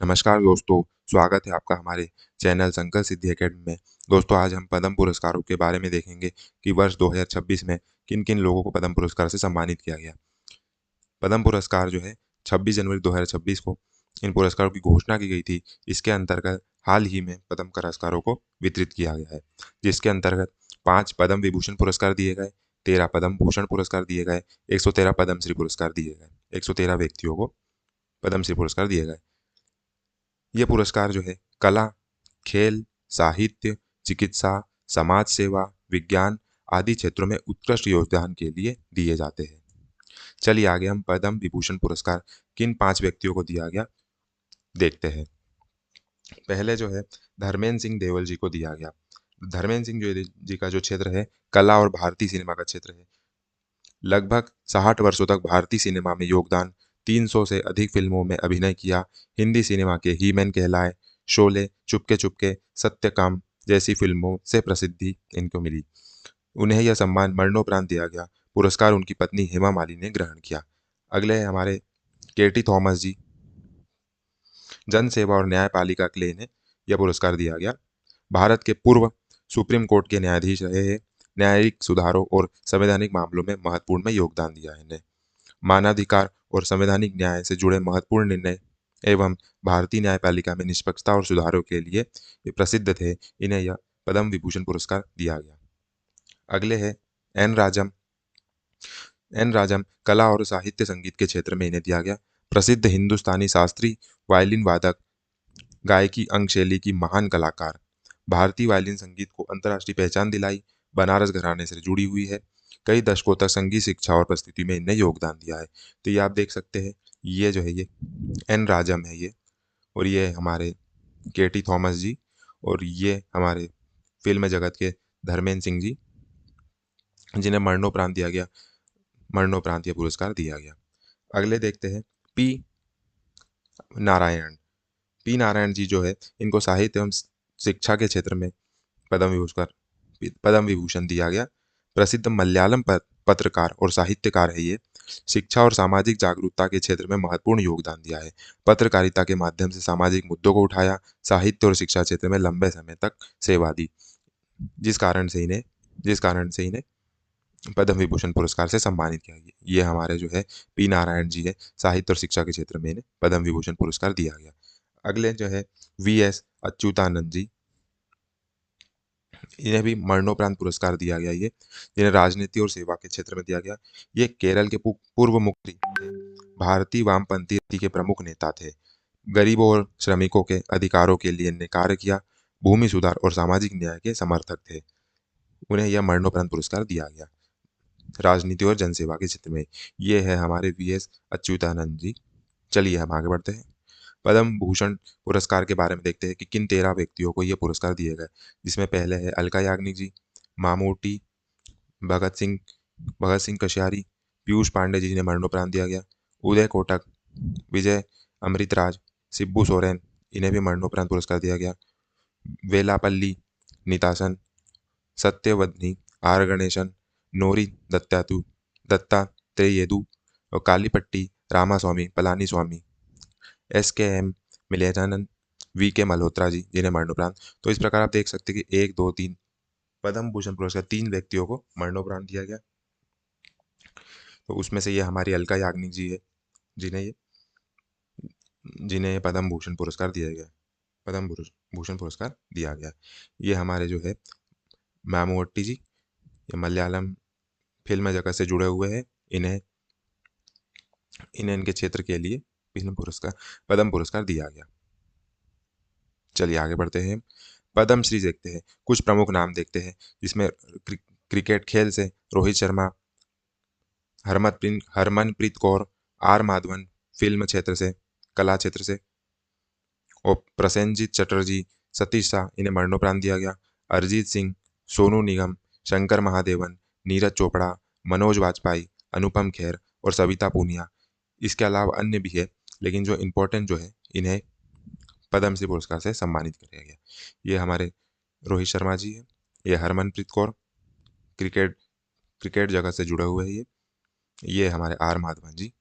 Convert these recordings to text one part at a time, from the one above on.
नमस्कार दोस्तों, स्वागत है आपका हमारे चैनल संकल्प सिद्धि एकेडमी में। दोस्तों, आज हम पद्म पुरस्कारों के बारे में देखेंगे कि वर्ष 2026 में किन-किन लोगों को पद्म पुरस्कार से सम्मानित किया गया। पद्म पुरस्कार जो है 26 जनवरी 2026 को इन पुरस्कारों की घोषणा की गई थी। इसके अंतर्गत हाल ही में पद्म पुरस्कारों को वितरित किया गया है, जिसके अंतर्गत 5 पद्म विभूषण पुरस्कार दिए गए, 13 पद्म भूषण पुरस्कार दिए गए, 113 पद्मश्री पुरस्कार दिए गए। 113 व्यक्तियों को पद्मश्री पुरस्कार दिए गए। ये पुरस्कार जो है कला, खेल, साहित्य, चिकित्सा, समाज सेवा, विज्ञान आदि क्षेत्रों में उत्कृष्ट योगदान के लिए दिए जाते हैं। चलिए आगे हम पद्म विभूषण पुरस्कार किन 5 व्यक्तियों को दिया गया देखते हैं। पहले जो है धर्मेंद्र सिंह देवल जी को दिया गया। धर्मेंद्र सिंह जी का जो क्षेत्र है कला और भारतीय सिनेमा का क्षेत्र है। लगभग 60 वर्षों तक भारतीय सिनेमा में योगदान, 300 से अधिक फिल्मों में अभिनय किया। हिंदी सिनेमा के ही मैन कहलाए। शोले, चुपके चुपके, सत्यकाम जैसी फिल्मों से प्रसिद्धि इनको मिली। उन्हें यह सम्मान मरणोपरांत दिया गया। पुरस्कार उनकी पत्नी हेमा मालिनी ने ग्रहण किया। अगले हैं हमारे केटी थॉमस जी। जन सेवा और न्यायपालिका के लिए इन्हें यह पुरस्कार दिया गया। भारत के पूर्व सुप्रीम कोर्ट के न्यायाधीश रहे हैं। न्यायिक सुधारों और संवैधानिक मामलों में महत्वपूर्ण में योगदान दिया है इन्हें। मानवाधिकार और संवैधानिक न्याय से जुड़े महत्वपूर्ण निर्णय एवं भारतीय न्यायपालिका में निष्पक्षता और सुधारों के लिए ये प्रसिद्ध थे। इन्हें यह पद्म विभूषण पुरस्कार दिया गया। अगले है एन राजम। एन राजम कला और साहित्य संगीत के क्षेत्र में इन्हें दिया गया। प्रसिद्ध हिंदुस्तानी शास्त्रीय वायलिन वादक, गायकी अंग शैली की महान कलाकार, भारतीय वायलिन संगीत को अंतर्राष्ट्रीय पहचान दिलाई। बनारस घराने से जुड़ी हुई है। कई दशकों तक संगीत शिक्षा और प्रस्तुति में इन्हें योगदान दिया है। तो ये आप देख सकते हैं, ये जो है ये एन राजम है ये, और ये हमारे केटी थॉमस जी, और ये हमारे फिल्म जगत के धर्मेंद्र सिंह जी, जिन्हें मरणोपरांत यह पुरस्कार दिया गया। अगले देखते हैं पी नारायण। पी नारायण जी जो है, इनको साहित्य एवं शिक्षा के क्षेत्र में पद्म विभूषण दिया गया। प्रसिद्ध मलयालम पत्रकार और साहित्यकार है ये। शिक्षा और सामाजिक जागरूकता के क्षेत्र में महत्वपूर्ण योगदान दिया है। पत्रकारिता के माध्यम से सामाजिक मुद्दों को उठाया। साहित्य और शिक्षा क्षेत्र में लंबे समय तक सेवा दी, जिस कारण से इन्हें पद्म विभूषण पुरस्कार से सम्मानित किया गया। ये हमारे जो है पी नारायण जी है। साहित्य और शिक्षा के क्षेत्र में इन्हें पद्म विभूषण पुरस्कार दिया गया। अगले जो है वी एस अच्युतानंद जी। इन्हें भी मरणोपरांत पुरस्कार दिया गया। ये जिन्हें राजनीति और सेवा के क्षेत्र में दिया गया। ये केरल के पूर्व मुख्यमंत्री, भारतीय वामपंथी के प्रमुख नेता थे। गरीबों और श्रमिकों के अधिकारों के लिए इन्हें कार्य किया। भूमि सुधार और सामाजिक न्याय के समर्थक थे। उन्हें यह मरणोपरांत पुरस्कार दिया गया राजनीति और जनसेवा के क्षेत्र में। ये है हमारे वी एस अच्युतानंद जी। चलिए हम आगे बढ़ते हैं। पद्म भूषण पुरस्कार के बारे में देखते हैं कि किन 13 व्यक्तियों को ये पुरस्कार दिए गए, जिसमें पहले है अलका याग्निक जी, मामूटी, भगत सिंह कश्यरी, पीयूष पांडे जी जिन्हें मरणोपरांत दिया गया, उदय कोटक, विजय अमृतराज, शिबू सोरेन, इन्हें भी मरणोपरांत पुरस्कार दिया गया। वेलापल्ली नितासन, सत्यवदनी, आर गणेशन, नोरी दत्तात्रेयेदु और कालीपट्टी रामास्वामी पलानी स्वामी, एस के एम मिलेनानंद, वी के मल्होत्रा जी जिन्हें मरणोपरांत। तो इस प्रकार आप देख सकते हैं कि 1 2 3 पद्म भूषण पुरस्कार 3 व्यक्तियों को मरणोपरांत दिया गया। तो उसमें से ये हमारी अलका याग्निक जी है, जिन्हें पद्म भूषण पुरस्कार दिया गया। पद्म भूषण पुरस्कार दिया गया। ये हमारे जो है मामूट्टी जी, ये मलयालम फिल्म जगत से जुड़े हुए हैं। इन्हें इनके क्षेत्र के लिए पद्म पुरस्कार दिया गया। चलिए आगे बढ़ते हैं। पद्मश्री देखते हैं, कुछ प्रमुख नाम देखते हैं, जिसमें क्रिकेट खेल से रोहित शर्मा, हरमनप्रीत कौर, आर माधवन फिल्म क्षेत्र से, कला क्षेत्र से, और प्रसेनजीत चटर्जी, सतीश शाह, इन्हें मरणोपरांत दिया गया। अरिजीत सिंह, सोनू निगम, शंकर महादेवन, नीरज चोपड़ा, मनोज वाजपेयी, अनुपम खेर और सविता पूनिया। इसके अलावा अन्य भी है, लेकिन जो इम्पोर्टेंट जो है, इन्हें पद्मश्री पुरस्कार से सम्मानित किया गया। ये हमारे रोहित शर्मा जी है। ये हरमनप्रीत कौर, क्रिकेट जगत से जुड़े हुए हैं। ये हमारे आर माधवन जी।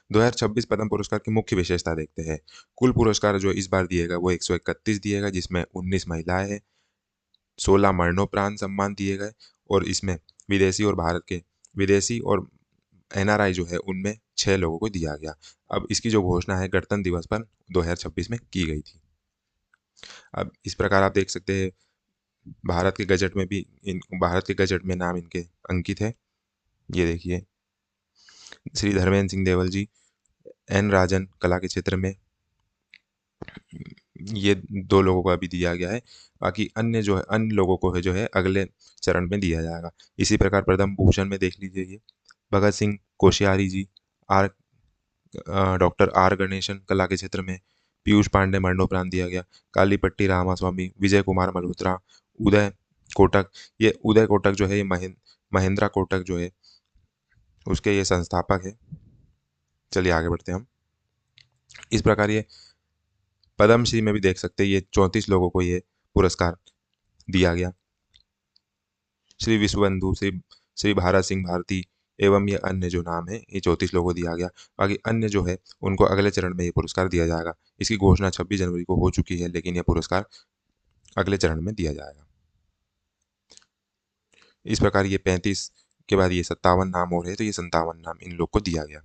2026 पद्म पुरस्कार की मुख्य विशेषता देखते हैं। कुल पुरस्कार जो इस बार दिए गए वो 131 दिए गए, जिसमें 19 महिलाएं हैं, 16 मरणोपरांत सम्मान दिए गए, और इसमें विदेशी और एनआरआई जो है उनमें 6 लोगों को दिया गया। अब इसकी जो घोषणा है गणतंत्र दिवस पर 2026 में की गई थी। अब इस प्रकार आप देख सकते हैं भारत के गजट में नाम इनके अंकित है। ये देखिए, श्री धर्मेंद्र सिंह देवल जी, एन राजन कला के क्षेत्र में, ये 2 लोगों को अभी दिया गया है। बाकी अन्य लोगों को है जो है अगले चरण में दिया जाएगा। इसी प्रकार पद्म भूषण में देख लीजिए, ये भगत सिंह कोश्यारी जी, आर डॉक्टर आर गणेशन कला के क्षेत्र में, पीयूष पांडे मरणोपरांत दिया गया, कालीपट्टी रामास्वामी, विजय कुमार मल्होत्रा, उदय कोटक। ये उदय कोटक जो है ये महेंद्रा कोटक जो है उसके ये संस्थापक है। चलिए आगे बढ़ते हैं हम। इस प्रकार ये पद्मश्री में भी देख सकते हैं, ये 34 लोगों को ये पुरस्कार दिया गया। श्री विश्वबंधु, श्री भारत सिंह भारती एवं ये अन्य जो नाम है ये 34 लोगों को दिया गया। बाकी अन्य जो है उनको अगले चरण में ये पुरस्कार दिया जाएगा। इसकी घोषणा 26 जनवरी को हो चुकी है, लेकिन यह पुरस्कार अगले चरण में दिया जाएगा। इस प्रकार ये 35 के बाद ये 57 नाम और है, तो ये 57 नाम इन लोग को दिया गया।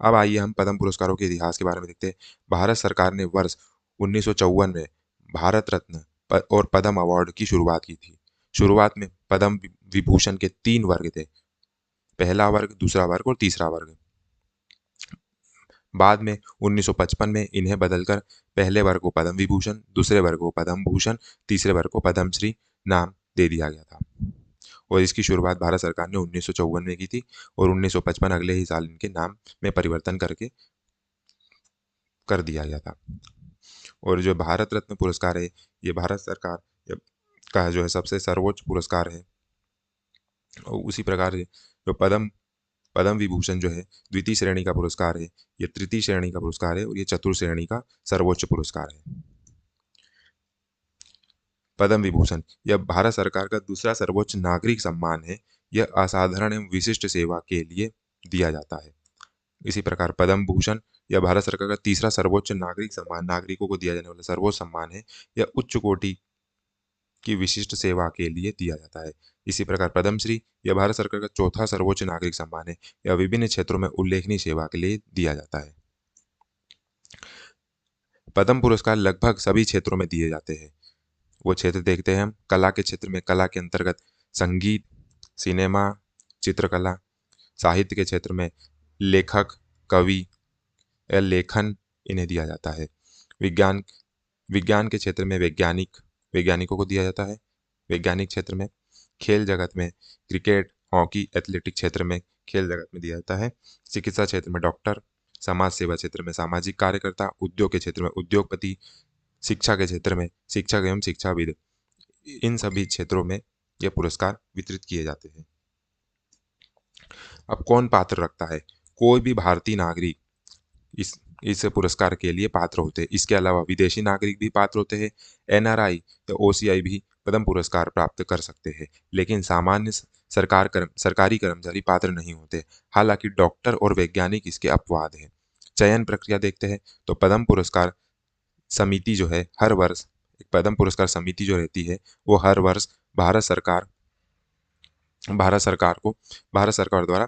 अब आइए हम पद्म पुरस्कारों के इतिहास के बारे में देखते हैं। भारत सरकार ने वर्ष 1954 में भारत रत्न और पद्म अवार्ड की शुरुआत की थी। शुरुआत में पद्म विभूषण के 3 वर्ग थे, पहला वर्ग, दूसरा वर्ग और तीसरा वर्ग। बाद में 1955 में इन्हें बदलकर पहले वर्ग को पद्म विभूषण, दूसरे वर्ग को पद्म भूषण, तीसरे वर्ग को पद्मश्री नाम दे दिया गया था। और इसकी शुरुआत भारत सरकार ने 1954 में की थी, और 1955 अगले ही साल इनके नाम में परिवर्तन करके कर दिया गया था। और जो भारत रत्न पुरस्कार है, ये भारत सरकार का जो है सबसे सर्वोच्च पुरस्कार है। और उसी प्रकार जो पद्म विभूषण जो है द्वितीय श्रेणी का पुरस्कार है, ये तृतीय श्रेणी का पुरस्कार है, और ये चतुर्थ श्रेणी का सर्वोच्च पुरस्कार है। पद्म विभूषण यह भारत सरकार का दूसरा सर्वोच्च नागरिक सम्मान है। यह असाधारण एवं विशिष्ट सेवा के लिए दिया जाता है। इसी प्रकार पद्म भूषण यह भारत सरकार का तीसरा सर्वोच्च नागरिक सम्मान, नागरिकों को दिया जाने वाला सर्वोच्च सम्मान है। यह उच्च कोटि की विशिष्ट सेवा के लिए दिया जाता है। इसी प्रकार पद्मश्री यह भारत सरकार का चौथा सर्वोच्च नागरिक सम्मान है। यह विभिन्न क्षेत्रों में उल्लेखनीय सेवा के लिए दिया जाता है। पद्म पुरस्कार लगभग सभी क्षेत्रों में दिए जाते हैं। वो क्षेत्र देखते हैं हम। कला के क्षेत्र में कला के अंतर्गत संगीत, सिनेमा, चित्रकला। साहित्य के क्षेत्र में लेखक, कवि या लेखन इन्हें दिया जाता है। विज्ञान के क्षेत्र में वैज्ञानिकों को दिया जाता है। वैज्ञानिक क्षेत्र में, खेल जगत में क्रिकेट, हॉकी, एथलेटिक क्षेत्र में खेल जगत में दिया जाता है। चिकित्सा क्षेत्र में डॉक्टर, समाज सेवा क्षेत्र में सामाजिक कार्यकर्ता, उद्योग के क्षेत्र में उद्योगपति, शिक्षा के क्षेत्र में शिक्षक एवं शिक्षाविद। इन सभी क्षेत्रों में यह पुरस्कार वितरित किए जाते हैं। अब कौन पात्र रखता है? कोई भी भारतीय नागरिक इस पुरस्कार के लिए पात्र होते हैं। इसके अलावा विदेशी नागरिक भी पात्र होते हैं। एनआरआई या ओसीआई भी पद्म पुरस्कार प्राप्त कर सकते हैं, लेकिन सामान्य सरकारी कर्मचारी पात्र नहीं होते। हालांकि डॉक्टर और वैज्ञानिक इसके अपवाद हैं। चयन प्रक्रिया देखते हैं तो पद्म पुरस्कार समिति जो है हर वर्ष, एक पद्म पुरस्कार समिति जो रहती है वो हर वर्ष भारत सरकार द्वारा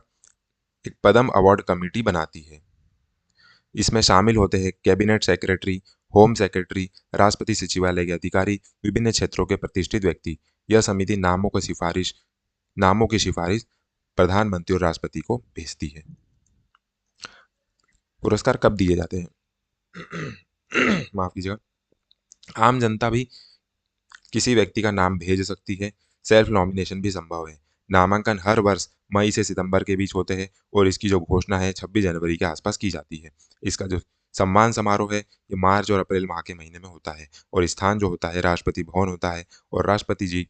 एक पद्म अवार्ड कमेटी बनाती है। इसमें शामिल होते हैं कैबिनेट सेक्रेटरी, होम सेक्रेटरी, राष्ट्रपति सचिवालय के अधिकारी, विभिन्न क्षेत्रों के प्रतिष्ठित व्यक्ति। यह समिति नामों की सिफारिश प्रधानमंत्री और राष्ट्रपति को भेजती है। पुरस्कार कब दिए जाते हैं? माफ कीजिएगा। आम जनता भी किसी व्यक्ति का नाम भेज सकती है। सेल्फ नॉमिनेशन भी संभव है। नामांकन हर वर्ष मई से सितंबर के बीच होते हैं, और इसकी जो घोषणा है 26 जनवरी के आसपास की जाती है। इसका जो सम्मान समारोह है ये मार्च और अप्रैल माह के महीने में होता है, और स्थान जो होता है राष्ट्रपति भवन होता है, और राष्ट्रपति जी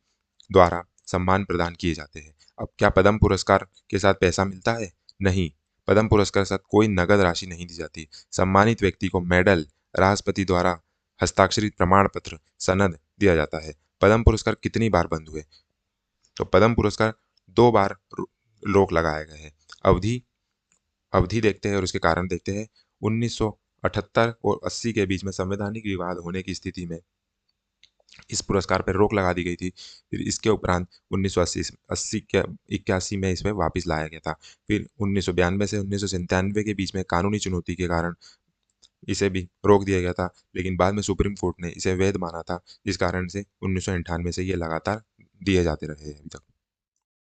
द्वारा सम्मान प्रदान किए जाते हैं। अब क्या पद्म पुरस्कार के साथ पैसा मिलता है? नहीं, पद्म पुरस्कार के साथ कोई नगद राशि नहीं दी जाती। सम्मानित व्यक्ति को मेडल, राष्ट्रपति द्वारा हस्ताक्षरित प्रमाण पत्र, सनद दिया जाता है। पद्म पुरस्कार कितनी बार बंद हुए? तो पद्म पुरस्कार 2 बार रोक लगाए गए हैं। अवधि अवधि देखते हैं और उसके कारण देखते हैं। 1978 और 80 के बीच में संवैधानिक विवाद होने की स्थिति में इस पुरस्कार पर रोक लगा दी गई थी। फिर इसके उपरांत 1980 80 के 81 में इसे वापस लाया गया था। फिर 1992 से 1997 के बीच में कानूनी चुनौती के कारण इसे भी रोक दिया गया था, लेकिन बाद में सुप्रीम कोर्ट ने इसे वैध माना था, जिस कारण से 1998 से ये लगातार दिए जाते रहे हैं अभी तक।